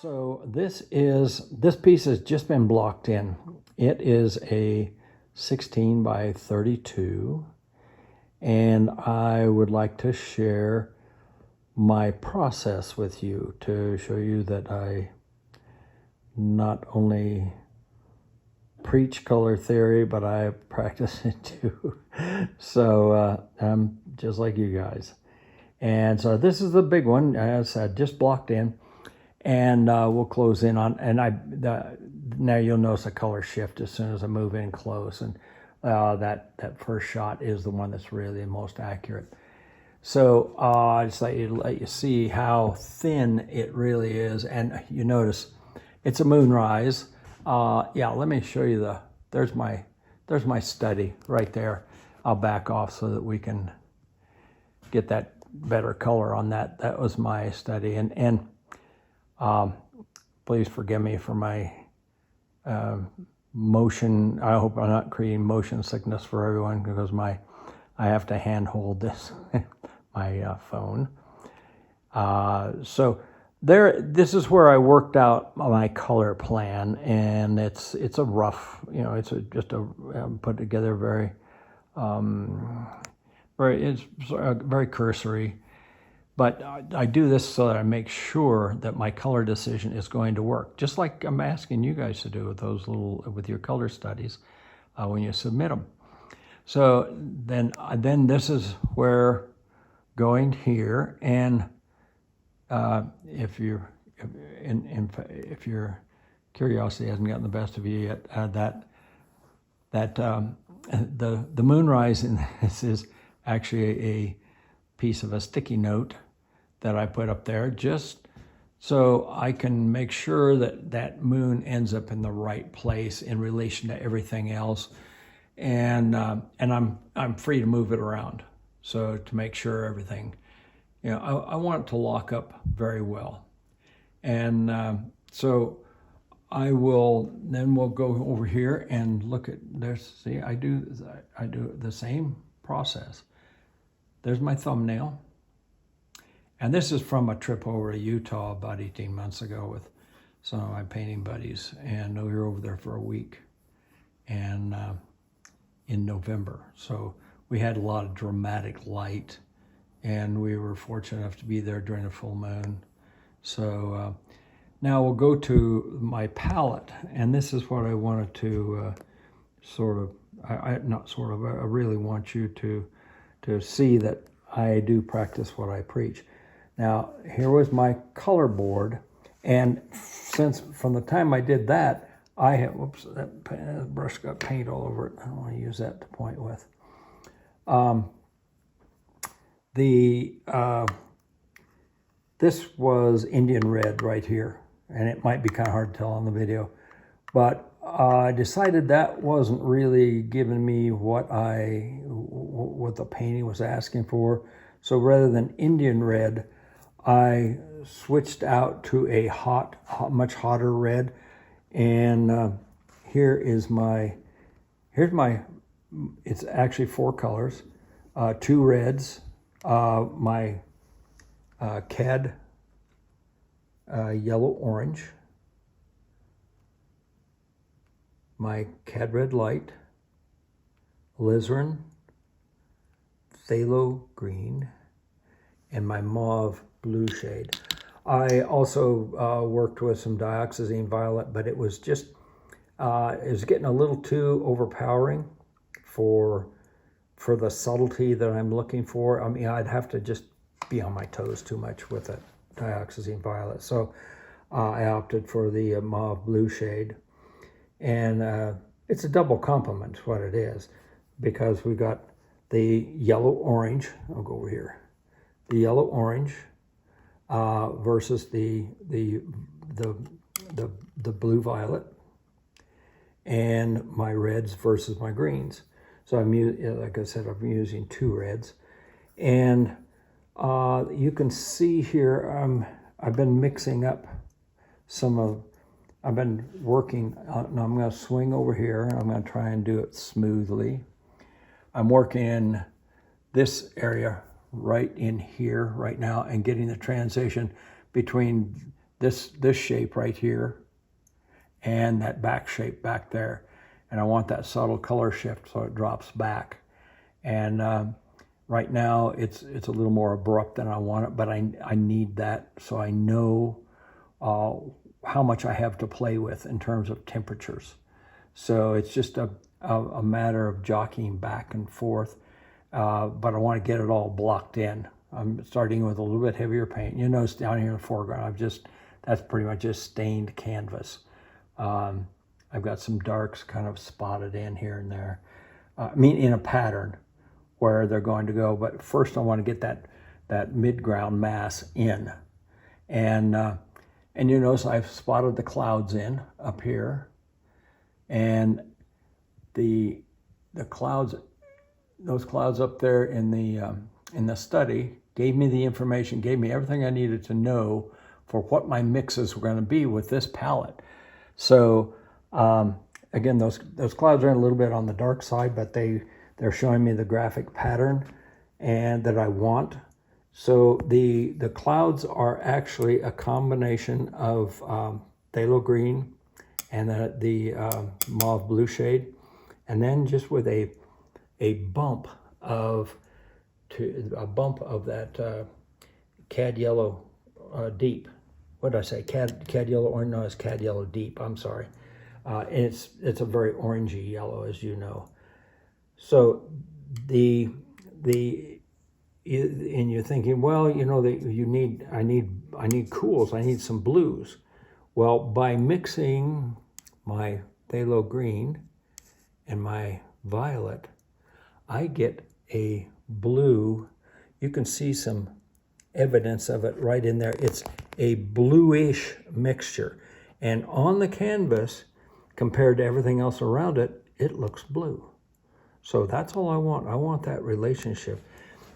So this piece has just been blocked in. It is a 16 by 32, and I would like to share my process with you to show you that I not only preach color theory, but I practice it too. So I'm just like you guys. And so this is the big one, as I said, just blocked in. And we'll close in on, and now you'll notice a color shift as soon as I move in close, and that first shot is the one that's really the most accurate. So I just let you see how thin it really is, and you notice it's a moonrise. Yeah, let me show you there's my study right there. I'll back off so that we can get that better color on that. That was my study, and please forgive me for my motion. I hope I'm not creating motion sickness for everyone, because I have to hand hold this my phone. So this is where I worked out my color plan, and it's a rough, it's just a put together it's very cursory. But I do this so that I make sure that my color decision is going to work, just like I'm asking you guys to do with your color studies when you submit them. So then this is where going here, and if your curiosity hasn't gotten the best of you yet, the moonrise in this is actually a piece of a sticky note that I put up there just so I can make sure that moon ends up in the right place in relation to everything else, and I'm free to move it around. So to make sure everything, I want it to lock up very well, and so we'll go over here and look at this. See, I do the same process. There's my thumbnail. And this is from a trip over to Utah about 18 months ago with some of my painting buddies. And we were over there for a week and in November. So we had a lot of dramatic light, and we were fortunate enough to be there during the full moon. So now we'll go to my palette, and this is what I wanted to I really want you to see that I do practice what I preach. Now, here was my color board, and since from the time I did that, that brush got paint all over it. I don't want to use that to point with. This was Indian red right here, and it might be kind of hard to tell on the video, but I decided that wasn't really giving me what the painting was asking for. So rather than Indian red, I switched out to a much hotter red. And here's my, it's actually 4 colors, 2 reds, my cad yellow orange, my cad red light, alizarin, phthalo green, and my mauve blue shade. I also worked with some dioxazine violet, but it was just, it was getting a little too overpowering for the subtlety that I'm looking for. I mean, I'd have to just be on my toes too much with that dioxazine violet. So I opted for the mauve blue shade. And it's a double complement, what it is, because we've got the yellow orange. I'll go over here. The yellow orange versus the blue violet, and my reds versus my greens. So like I said, I'm using 2 reds, and you can see here I've been mixing up I've been working, now I'm going to swing over here, and I'm going to try and do it smoothly. I'm working in this area right in here right now and getting the transition between this shape right here and that back shape back there. And I want that subtle color shift so it drops back. And right now it's a little more abrupt than I want it, but I need that so I know how much I have to play with in terms of temperatures. So it's just a matter of jockeying back and forth, but I want to get it all blocked in. I'm starting with a little bit heavier paint. You notice down here in the foreground, that's pretty much just stained canvas. I've got some darks kind of spotted in here and there. I mean, in a pattern where they're going to go. But first I want to get that mid-ground mass in. And you notice I've spotted the clouds in up here. And the clouds, those clouds up there in the study gave me the information, gave me everything I needed to know for what my mixes were going to be with this palette. So again, those clouds are a little bit on the dark side, but they're showing me the graphic pattern and that I want. So the clouds are actually a combination of phthalo green and the mauve blue shade, and then just with a bump of that cad yellow deep. What did I say? Cad yellow orange? No, it's cad yellow deep. I'm sorry. And it's a very orangey yellow, as you know. So and you're thinking, well, you know, I need cools. I need some blues. Well, by mixing my phthalo green and my violet, I get a blue. You can see some evidence of it right in there. It's a bluish mixture. And on the canvas, compared to everything else around it, it looks blue. So that's all I want. I want that relationship.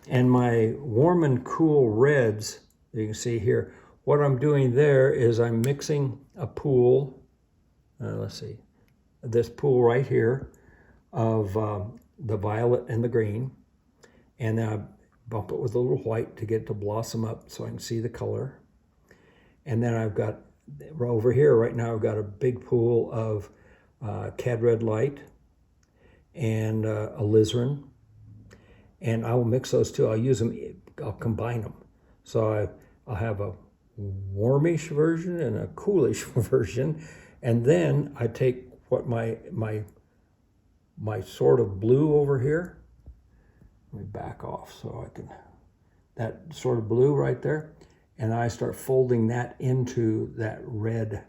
And my warm and cool reds, you can see here, what I'm doing there is I'm mixing a pool, let's see, this pool right here of the violet and the green. And then I bump it with a little white to get it to blossom up so I can see the color. And then I've got, over here right now, I've got a big pool of cad red light and alizarin. And I will mix those two. I'll use them, I'll combine them. So I'll have a warmish version and a coolish version. And then I take what my sort of blue over here. Let me back off so I can, that sort of blue right there. And I start folding that into that red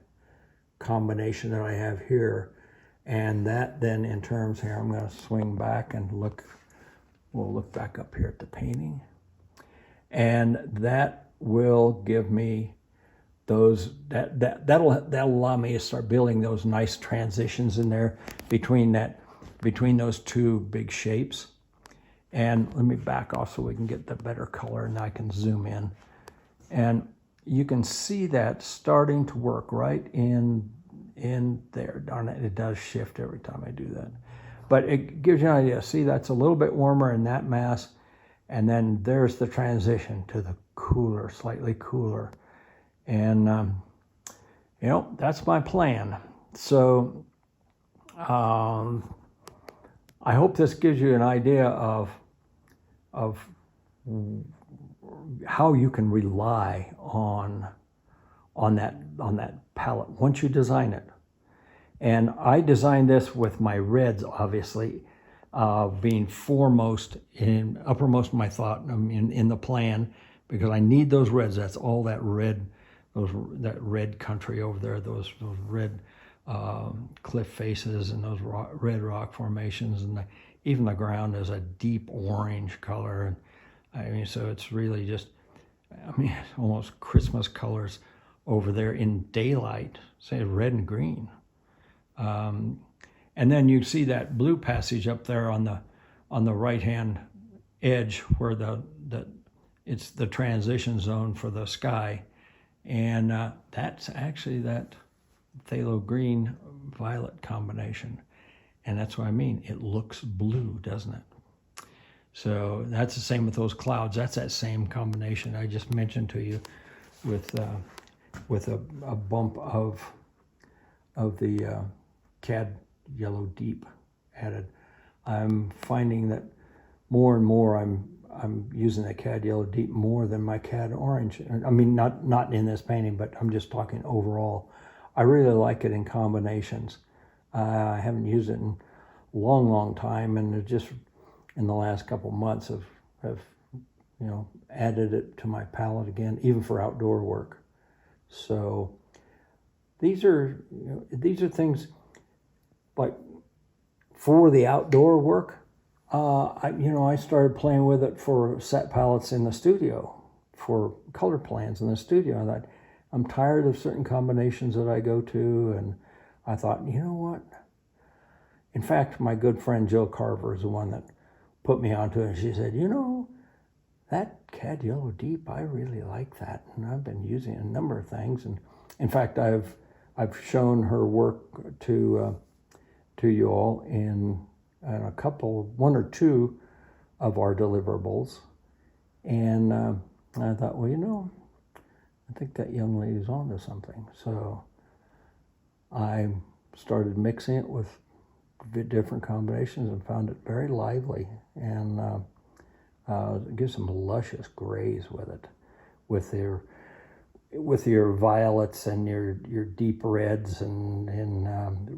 combination that I have here. And that then in terms here, I'm going to swing back and look, we'll look back up here at the painting. And that will give me those, that'll allow me to start building those nice transitions in there between those two big shapes. And let me back off so we can get the better color and I can zoom in. And you can see that starting to work right in there. Darn it, it does shift every time I do that. But it gives you an idea. See, that's a little bit warmer in that mass. And then there's the transition to the cooler, slightly cooler. And, you know, that's my plan. So I hope this gives you an idea of how you can rely on that palette once you design it. And I designed this with my reds, obviously, being uppermost in my thought in the plan, because I need those reds. That's all that red, that red country over there, those red cliff faces and those red rock formations, and even the ground is a deep orange color. And I mean, so it's really just, I mean, almost Christmas colors over there in daylight, say red and green. And then you see that blue passage up there on the right-hand edge where it's the transition zone for the sky. And that's actually that phthalo green violet combination. And that's what I mean. It looks blue, doesn't it? So that's the same with those clouds. That's that same combination I just mentioned to you with with a bump of the CAD Yellow Deep added. I'm finding that more and more I'm using the CAD Yellow Deep more than my CAD Orange. I mean, not in this painting, but I'm just talking overall. I really like it in combinations. I haven't used it in a long time, and it just in the last couple months have added it to my palette again, even for outdoor work. So these are things like for the outdoor work. I started playing with it for set palettes in the studio, for color plans in the studio. And I'm tired of certain combinations that I go to, and I thought, you know what? In fact, my good friend Jill Carver is the one that put me onto it, and she said, that CAD Yellow Deep, I really like that, and I've been using a number of things. And in fact, I've shown her work to you all in one or two of our deliverables, and I thought, well, I think that young lady's onto something. So I started mixing it with different combinations and found it very lively, and it gives some luscious grays with it, with your violets and your deep reds and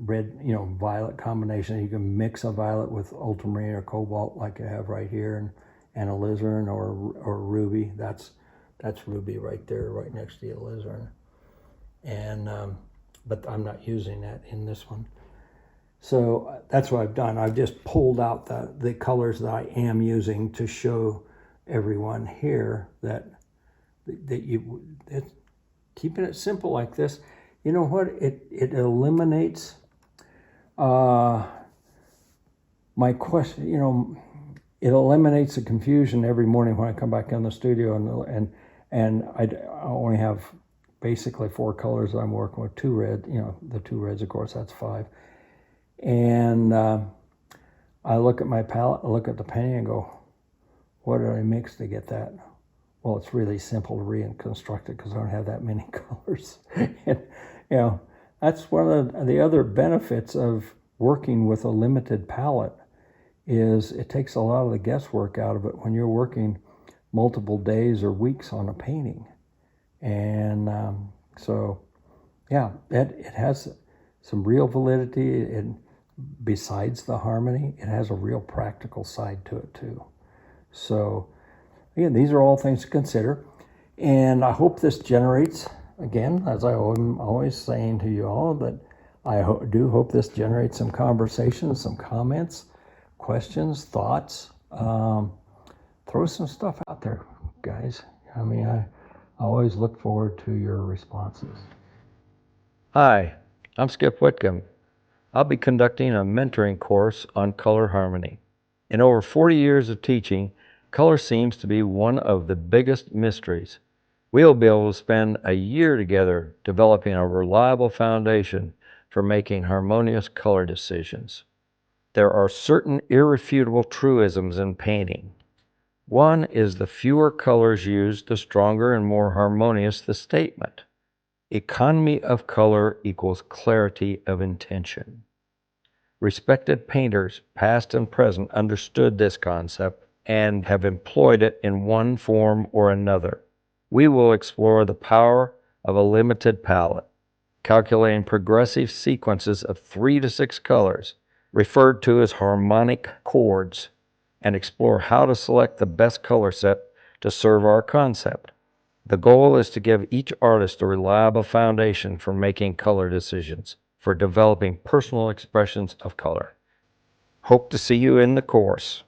red, violet combination. You can mix a violet with ultramarine or cobalt like I have right here, and alizarin or ruby. That's ruby right there, right next to the alizarin. And but I'm not using that in this one. So that's what I've done. I've just pulled out the colors that I am using to show everyone here that keeping it simple like this, you know what? It eliminates my question. It eliminates the confusion every morning when I come back in the studio, and I only have basically 4 colors that I'm working with. 2 red, the 2 reds, of course, that's 5. And I look at my palette, I look at the painting and go, what did I mix to get that? Well, it's really simple to reconstruct it because I don't have that many colors. And, that's one of the other benefits of working with a limited palette, is it takes a lot of the guesswork out of it when you're working multiple days or weeks on a painting. And so, yeah, it has some real validity, and besides the harmony, it has a real practical side to it too. So again, these are all things to consider, and I hope this generates, again, as I'm always saying to you all, that I do hope this generates some conversations, some comments, questions, thoughts. Throw some stuff out there, guys. I always look forward to your responses. Hi, I'm Skip Whitcomb. I'll be conducting a mentoring course on color harmony. In over 40 years of teaching, color seems to be one of the biggest mysteries. We'll be able to spend a year together developing a reliable foundation for making harmonious color decisions. There are certain irrefutable truisms in painting. One is the fewer colors used, the stronger and more harmonious the statement. Economy of color equals clarity of intention. Respected painters, past and present, understood this concept and have employed it in one form or another. We will explore the power of a limited palette, calculating progressive sequences of 3 to 6 colors, referred to as harmonic chords, and explore how to select the best color set to serve our concept. The goal is to give each artist a reliable foundation for making color decisions, for developing personal expressions of color. Hope to see you in the course.